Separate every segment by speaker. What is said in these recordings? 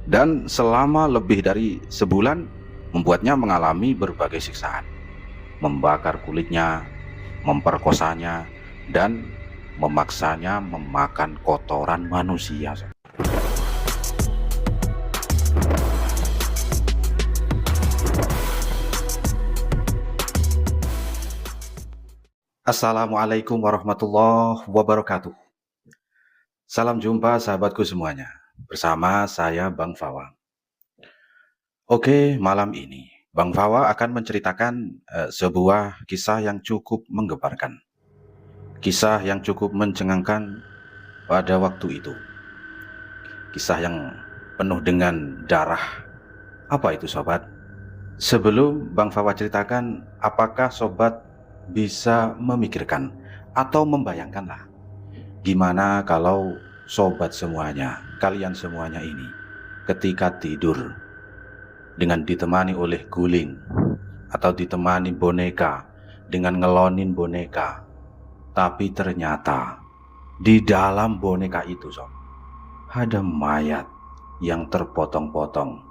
Speaker 1: dan selama lebih dari sebulan membuatnya mengalami berbagai siksaan, membakar kulitnya, memperkosanya, dan memaksanya memakan kotoran manusia. Assalamualaikum warahmatullahi wabarakatuh. Salam jumpa sahabatku semuanya. Bersama saya Bang Fawa. Oke, malam ini Bang Fawa akan menceritakan sebuah kisah yang cukup menggemparkan. Kisah yang cukup mencengangkan pada waktu itu. Kisah yang penuh dengan darah. Apa itu sobat? Sebelum Bang Fawa ceritakan, apakah sobat bisa memikirkan atau membayangkanlah gimana kalau sobat semuanya, kalian semuanya ini ketika tidur dengan ditemani oleh guling atau ditemani boneka, dengan ngelonin boneka, tapi ternyata di dalam boneka itu sob, ada mayat yang terpotong-potong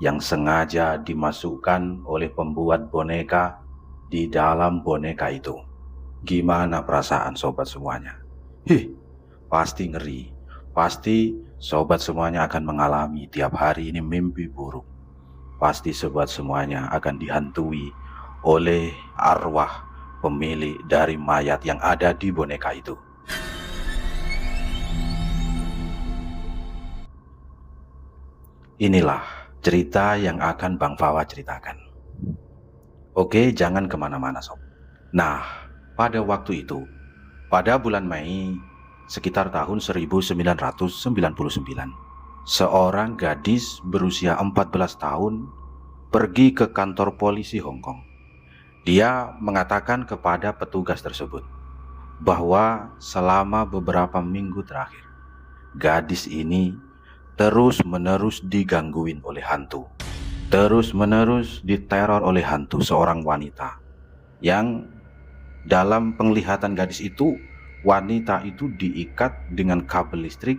Speaker 1: yang sengaja dimasukkan oleh pembuat boneka di dalam boneka itu. Gimana perasaan sobat semuanya? Pasti ngeri. Pasti sobat semuanya akan mengalami tiap hari ini mimpi buruk. Pasti sobat semuanya akan dihantui oleh arwah pemilik dari mayat yang ada di boneka itu. Inilah cerita yang akan Bang Fawa ceritakan. Oke, jangan kemana-mana sob. Nah, pada waktu itu, pada bulan Mei sekitar tahun 1999, seorang gadis berusia 14 tahun pergi ke kantor polisi Hong Kong. Dia mengatakan kepada petugas tersebut bahwa selama beberapa minggu terakhir, gadis ini terus-menerus digangguin oleh hantu. Terus-menerus diteror oleh hantu seorang wanita yang dalam penglihatan gadis itu, wanita itu diikat dengan kabel listrik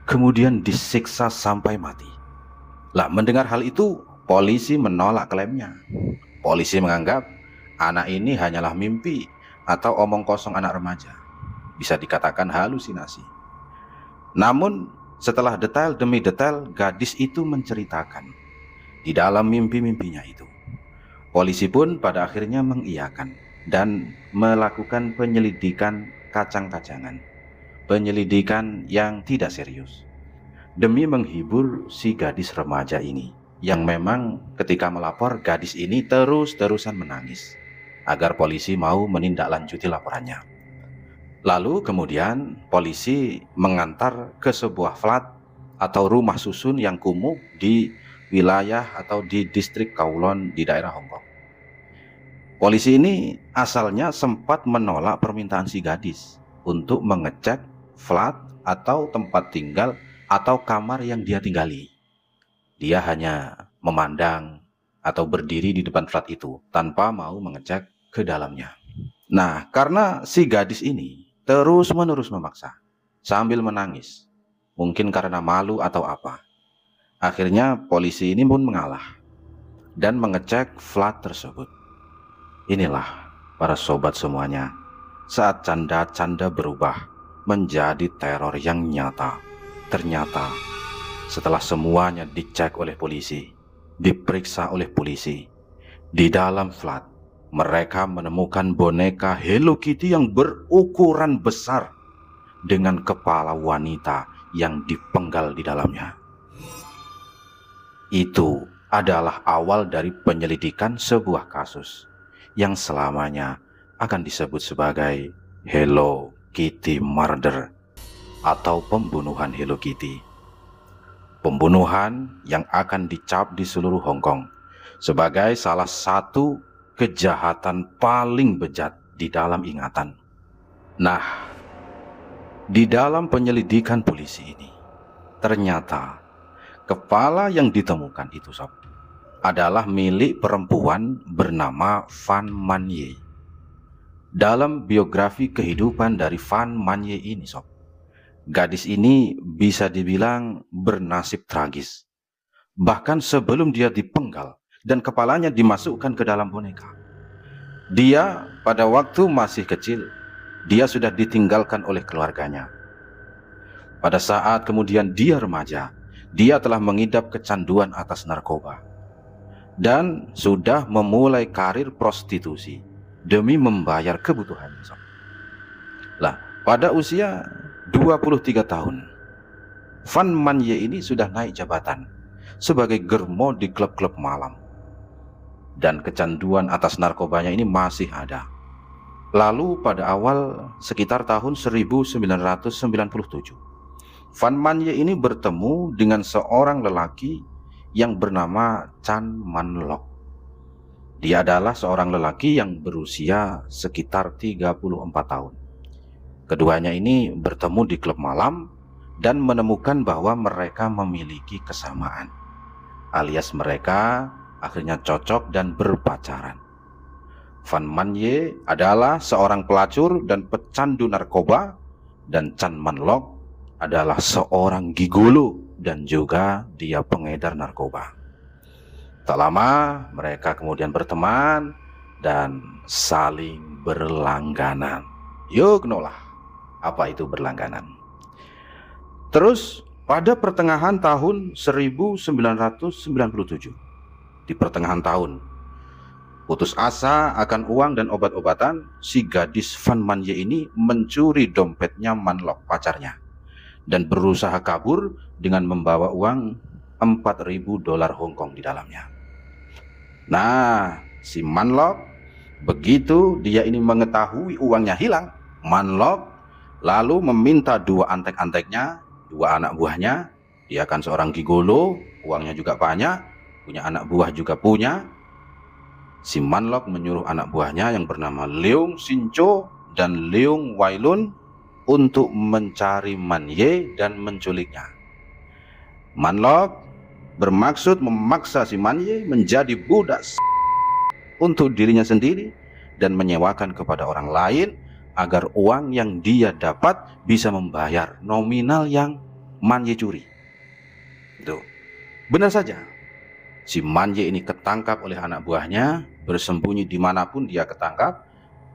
Speaker 1: kemudian disiksa sampai mati. Lah, mendengar hal itu, polisi menolak klaimnya. Polisi menganggap anak ini hanyalah mimpi atau omong kosong anak remaja, bisa dikatakan halusinasi. Namun setelah detail demi detail gadis itu menceritakan di dalam mimpi-mimpinya itu, polisi pun pada akhirnya mengiyakan dan melakukan penyelidikan kacang-kacangan, penyelidikan yang tidak serius, demi menghibur si gadis remaja ini, yang memang ketika melapor gadis ini terus-terusan menangis agar polisi mau menindaklanjuti laporannya. Lalu kemudian polisi mengantar ke sebuah flat atau rumah susun yang kumuh di wilayah atau di distrik Kowloon di daerah Hong Kong. Polisi ini asalnya sempat menolak permintaan si gadis untuk mengecek flat atau tempat tinggal atau kamar yang dia tinggali. Dia hanya memandang atau berdiri di depan flat itu tanpa mau mengecek ke dalamnya. Nah, karena si gadis ini terus-menerus memaksa sambil menangis, mungkin karena malu atau apa, akhirnya polisi ini pun mengalah dan mengecek flat tersebut. Inilah para sobat semuanya, saat canda-canda berubah menjadi teror yang nyata. Ternyata setelah semuanya dicek oleh polisi, diperiksa oleh polisi, di dalam flat mereka menemukan boneka Hello Kitty yang berukuran besar dengan kepala wanita yang dipenggal di dalamnya. Itu adalah awal dari penyelidikan sebuah kasus yang selamanya akan disebut sebagai Hello Kitty Murder atau pembunuhan Hello Kitty. Pembunuhan yang akan dicap di seluruh Hong Kong sebagai salah satu kejahatan paling bejat di dalam ingatan. Nah, di dalam penyelidikan polisi ini, ternyata kepala yang ditemukan itu sob, adalah milik perempuan bernama Van Man Ye. Dalam biografi kehidupan dari Van Man Ye ini sob, gadis ini bisa dibilang bernasib tragis bahkan sebelum dia dipenggal dan kepalanya dimasukkan ke dalam boneka. Dia pada waktu masih kecil, dia sudah ditinggalkan oleh keluarganya. Pada saat kemudian dia remaja, dia telah mengidap kecanduan atas narkoba dan sudah memulai karir prostitusi demi membayar kebutuhannya. Lah, pada usia 23 tahun, Van Manye ini sudah naik jabatan sebagai germo di klub-klub malam. Dan kecanduan atas narkobanya ini masih ada. Lalu pada awal sekitar tahun 1997, Van Manye ini bertemu dengan seorang lelaki yang bernama Chan Man Lok. Dia adalah seorang lelaki yang berusia sekitar 34 tahun. Keduanya ini bertemu di klub malam dan menemukan bahwa mereka memiliki kesamaan, alias mereka akhirnya cocok dan berpacaran. Van Manye adalah seorang pelacur dan pecandu narkoba, dan Chan Man Lok adalah seorang gigolo dan juga dia pengedar narkoba. Tak lama mereka kemudian berteman dan saling berlangganan. Yuk nolah, apa itu berlangganan? Terus pada pertengahan tahun 1997, di pertengahan tahun, putus asa akan uang dan obat-obatan, si gadis Van Manye ini mencuri dompetnya Man Lok, pacarnya, dan berusaha kabur dengan membawa uang $4.000 Hong Kong di dalamnya. Nah, si Man Lok, begitu dia ini mengetahui uangnya hilang, Man Lok lalu meminta dua antek-anteknya, dua anak buahnya. Dia kan seorang gigolo, uangnya juga banyak, punya anak buah juga punya. Si Man Lok menyuruh anak buahnya yang bernama Leung Sin Cho dan Leung Wai Lun untuk mencari Manye dan menculiknya. Man Lok bermaksud memaksa si Manye menjadi budak untuk dirinya sendiri dan menyewakan kepada orang lain agar uang yang dia dapat bisa membayar nominal yang Manye curi. Itu benar saja. Si Manye ini ketangkap oleh anak buahnya, bersembunyi dimanapun dia ketangkap.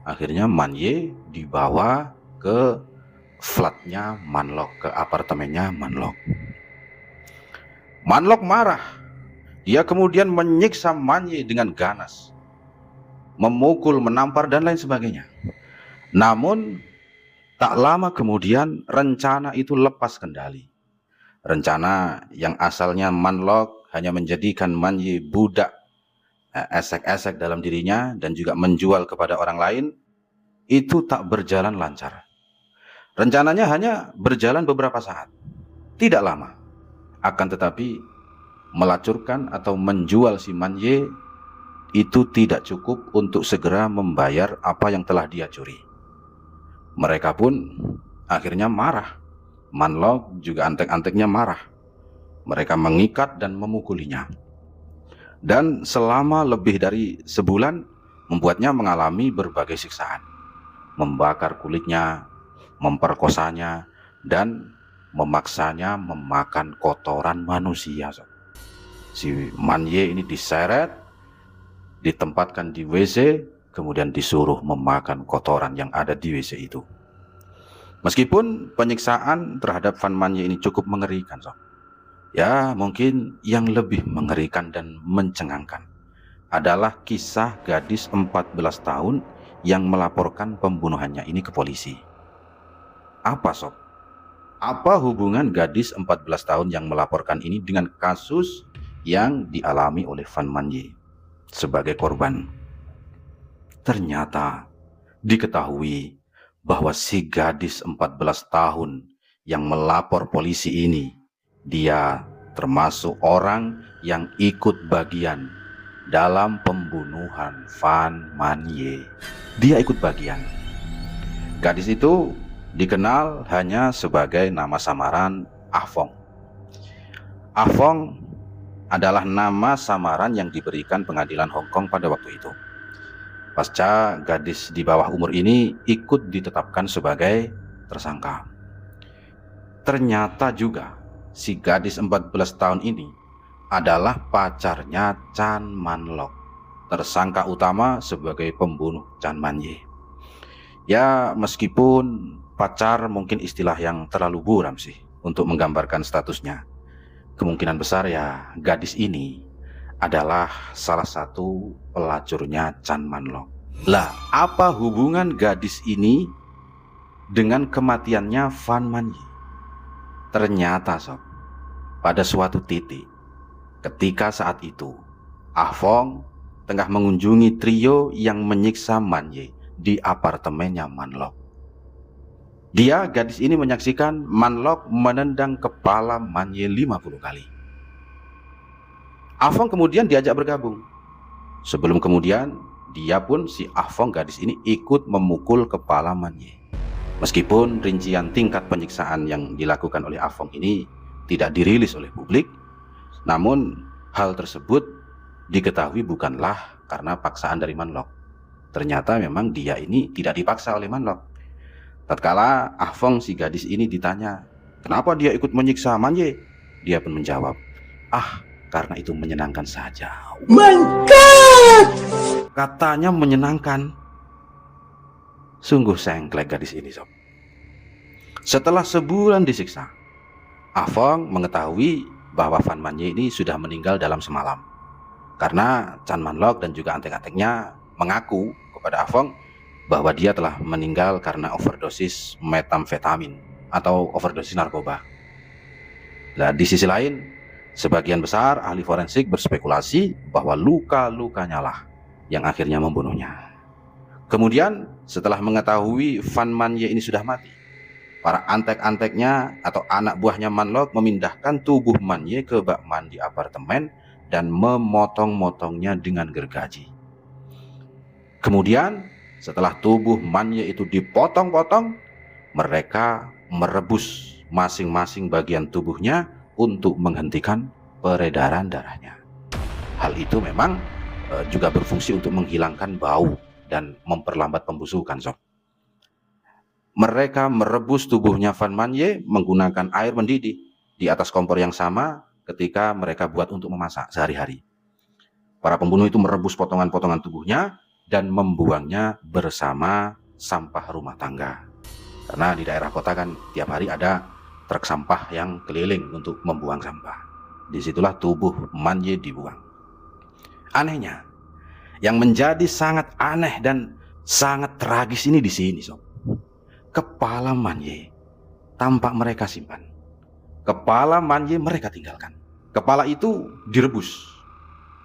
Speaker 1: Akhirnya Manye dibawa ke flatnya Man Lok, ke apartemennya Man Lok. Man Lok marah. Dia kemudian menyiksa Manye dengan ganas, memukul, menampar dan lain sebagainya. Namun tak lama kemudian rencana itu lepas kendali. Rencana yang asalnya Man Lok hanya menjadikan Manye budak, esek-esek dalam dirinya dan juga menjual kepada orang lain, itu tak berjalan lancar. Rencananya hanya berjalan beberapa saat, tidak lama. Akan tetapi melacurkan atau menjual si Manye itu tidak cukup untuk segera membayar apa yang telah dia curi. Mereka pun akhirnya marah. Man Lok juga antek-anteknya marah. Mereka mengikat dan memukulinya. Dan selama lebih dari sebulan membuatnya mengalami berbagai siksaan. Membakar kulitnya, memperkosanya, dan memaksanya memakan kotoran manusia. Si Manye ini diseret, ditempatkan di WC, kemudian disuruh memakan kotoran yang ada di WC itu. Meskipun penyiksaan terhadap Van Manye ini cukup mengerikan, ya mungkin yang lebih mengerikan dan mencengangkan adalah kisah gadis 14 tahun yang melaporkan pembunuhannya ini ke polisi. Apa sob? Apa hubungan gadis 14 tahun yang melaporkan ini dengan kasus yang dialami oleh Van Manye sebagai korban? Ternyata diketahui bahwa si gadis 14 tahun yang melapor polisi ini, dia termasuk orang yang ikut bagian dalam pembunuhan Van Manye. Dia ikut bagian. Gadis itu dikenal hanya sebagai nama samaran Afong. Afong adalah nama samaran yang diberikan pengadilan Hong Kong pada waktu itu. Pasca gadis di bawah umur ini ikut ditetapkan sebagai tersangka. Ternyata juga si gadis 14 tahun ini adalah pacarnya Chan Manlok, tersangka utama sebagai pembunuh Chan Manye. Ya, meskipun pacar mungkin istilah yang terlalu buram sih untuk menggambarkan statusnya. Kemungkinan besar ya gadis ini adalah salah satu pelacurnya Chan Manlok. Lah, apa hubungan gadis ini dengan kematiannya Fan Manye? Ternyata sob, pada suatu titik ketika saat itu Ah Fong tengah mengunjungi trio yang menyiksa Manye di apartemennya Manlok. Dia, gadis ini, menyaksikan Manlok menendang kepala Manye 50 kali. Ah Fong kemudian diajak bergabung. Sebelum kemudian dia pun, si Ah Fong gadis ini, ikut memukul kepala Manye. Meskipun rincian tingkat penyiksaan yang dilakukan oleh Ah Fong ini tidak dirilis oleh publik, namun hal tersebut diketahui bukanlah karena paksaan dari Manlok. Ternyata memang dia ini tidak dipaksa oleh Manlok. Tatkala Ah Fong si gadis ini ditanya, kenapa dia ikut menyiksa Manye? Dia pun menjawab, karena itu menyenangkan saja. My God! Katanya menyenangkan. Sungguh sengklek gadis ini sob. Setelah sebulan disiksa, Ah Fong mengetahui bahwa Fan Manye ini sudah meninggal dalam semalam. Karena Chan Manlok dan juga antek-anteknya mengaku kepada Ah Fong bahwa dia telah meninggal karena overdosis metamfetamin atau overdosis narkoba. Nah, di sisi lain, sebagian besar ahli forensik berspekulasi bahwa luka-lukanya lah yang akhirnya membunuhnya. Kemudian setelah mengetahui Fan Manye ini sudah mati, para antek-anteknya atau anak buahnya Manlok memindahkan tubuh Manye ke bak mandi apartemen dan memotong-motongnya dengan gergaji. Kemudian setelah tubuh Manye itu dipotong-potong, mereka merebus masing-masing bagian tubuhnya untuk menghentikan peredaran darahnya. Hal itu memang juga berfungsi untuk menghilangkan bau dan memperlambat pembusukan sob. Mereka merebus tubuhnya Fan Manye menggunakan air mendidih di atas kompor yang sama ketika mereka buat untuk memasak sehari-hari. Para pembunuh itu merebus potongan-potongan tubuhnya dan membuangnya bersama sampah rumah tangga. Karena di daerah kota kan tiap hari ada truk sampah yang keliling untuk membuang sampah. Disitulah tubuh Manye dibuang. Anehnya, yang menjadi sangat aneh dan sangat tragis ini di sini sob. Kepala Manye tampak mereka simpan. Kepala Manye mereka tinggalkan. Kepala itu direbus.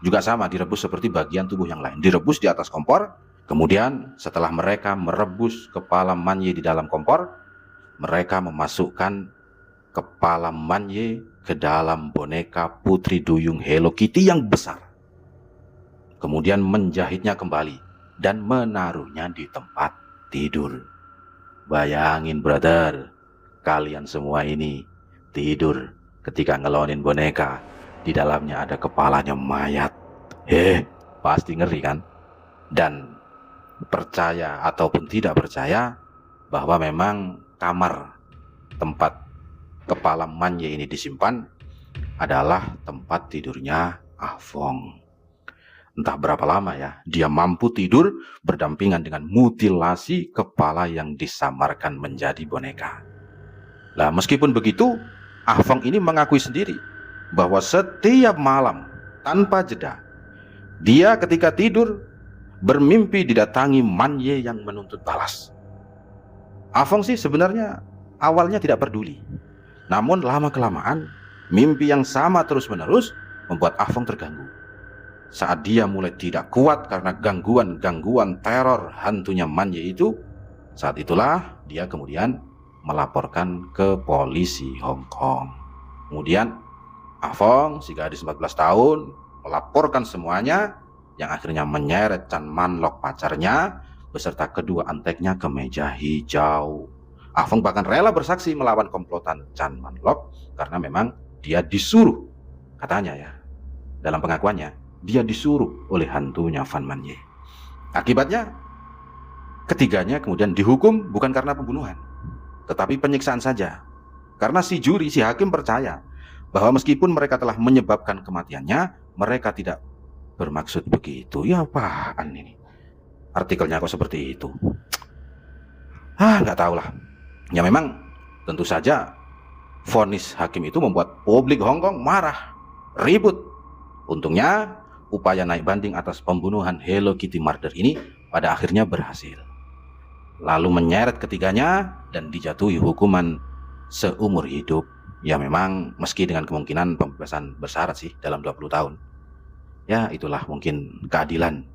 Speaker 1: Juga sama, direbus seperti bagian tubuh yang lain. Direbus di atas kompor. Kemudian setelah mereka merebus kepala Manye di dalam kompor, mereka memasukkan kepala Manye ke dalam boneka putri duyung Hello Kitty yang besar. Kemudian menjahitnya kembali dan menaruhnya di tempat tidur. Bayangin brother, kalian semua ini tidur ketika ngelonin boneka, di dalamnya ada kepalanya mayat. Pasti ngeri kan? Dan percaya ataupun tidak percaya bahwa memang kamar tempat kepala Manye ini disimpan adalah tempat tidurnya Ah Fong. Entah berapa lama ya dia mampu tidur berdampingan dengan mutilasi kepala yang disamarkan menjadi boneka. Nah, meskipun begitu, Ah Fong ini mengakui sendiri bahwa setiap malam tanpa jeda dia ketika tidur bermimpi didatangi Manye yang menuntut balas. Ah Fong sih sebenarnya awalnya tidak peduli. Namun lama-kelamaan mimpi yang sama terus-menerus membuat Ah Fong terganggu. Saat dia mulai tidak kuat karena gangguan-gangguan teror hantunya Manye itu, saat itulah dia kemudian melaporkan ke polisi Hong Kong. Kemudian Ah Fong, si gadis 14 tahun, melaporkan semuanya, yang akhirnya menyeret Chan Manlok pacarnya beserta kedua anteknya ke meja hijau. Ah Fong bahkan rela bersaksi melawan komplotan Chan Manlok karena memang dia disuruh, katanya ya, dalam pengakuannya, dia disuruh oleh hantunya Fan Manye. Akibatnya, ketiganya kemudian dihukum bukan karena pembunuhan, tetapi penyiksaan saja. Karena si juri, si hakim percaya bahwa meskipun mereka telah menyebabkan kematiannya, mereka tidak bermaksud begitu. Ya apaan ini? Artikelnya kok seperti itu? Nggak tahu lah. Ya memang tentu saja vonis hakim itu membuat publik Hong Kong marah, ribut. Untungnya upaya naik banding atas pembunuhan Hello Kitty murder ini pada akhirnya berhasil. Lalu menyeret ketiganya dan dijatuhi hukuman seumur hidup. Ya memang meski dengan kemungkinan pembebasan bersyarat sih dalam 20 tahun. Ya itulah mungkin keadilan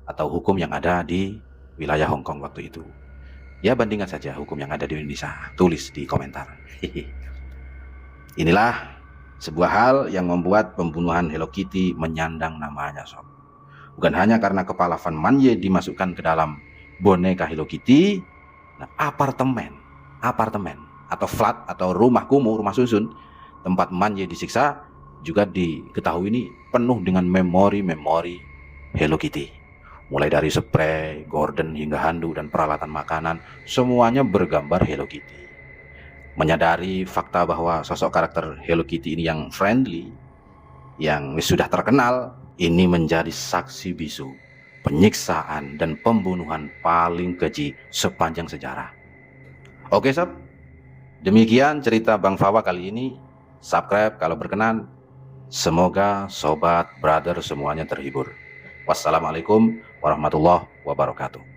Speaker 1: atau hukum yang ada di wilayah Hong Kong waktu itu. Ya bandingkan saja hukum yang ada di Indonesia. Tulis di komentar. Inilah sebuah hal yang membuat pembunuhan Hello Kitty menyandang namanya, sob. Bukan hanya karena kepala Van Man Ye dimasukkan ke dalam boneka Hello Kitty. Nah, apartemen atau flat atau rumah kumuh, rumah susun tempat Man Ye disiksa juga diketahui ini penuh dengan memori-memori Hello Kitty. Mulai dari spray, gorden hingga handuk dan peralatan makanan, semuanya bergambar Hello Kitty. Menyadari fakta bahwa sosok karakter Hello Kitty ini yang friendly, yang sudah terkenal, ini menjadi saksi bisu penyiksaan dan pembunuhan paling keji sepanjang sejarah. Oke sob, demikian cerita Bang Fawa kali ini. Subscribe kalau berkenan. Semoga sobat, brother semuanya terhibur. Wassalamualaikum warahmatullahi wabarakatuh.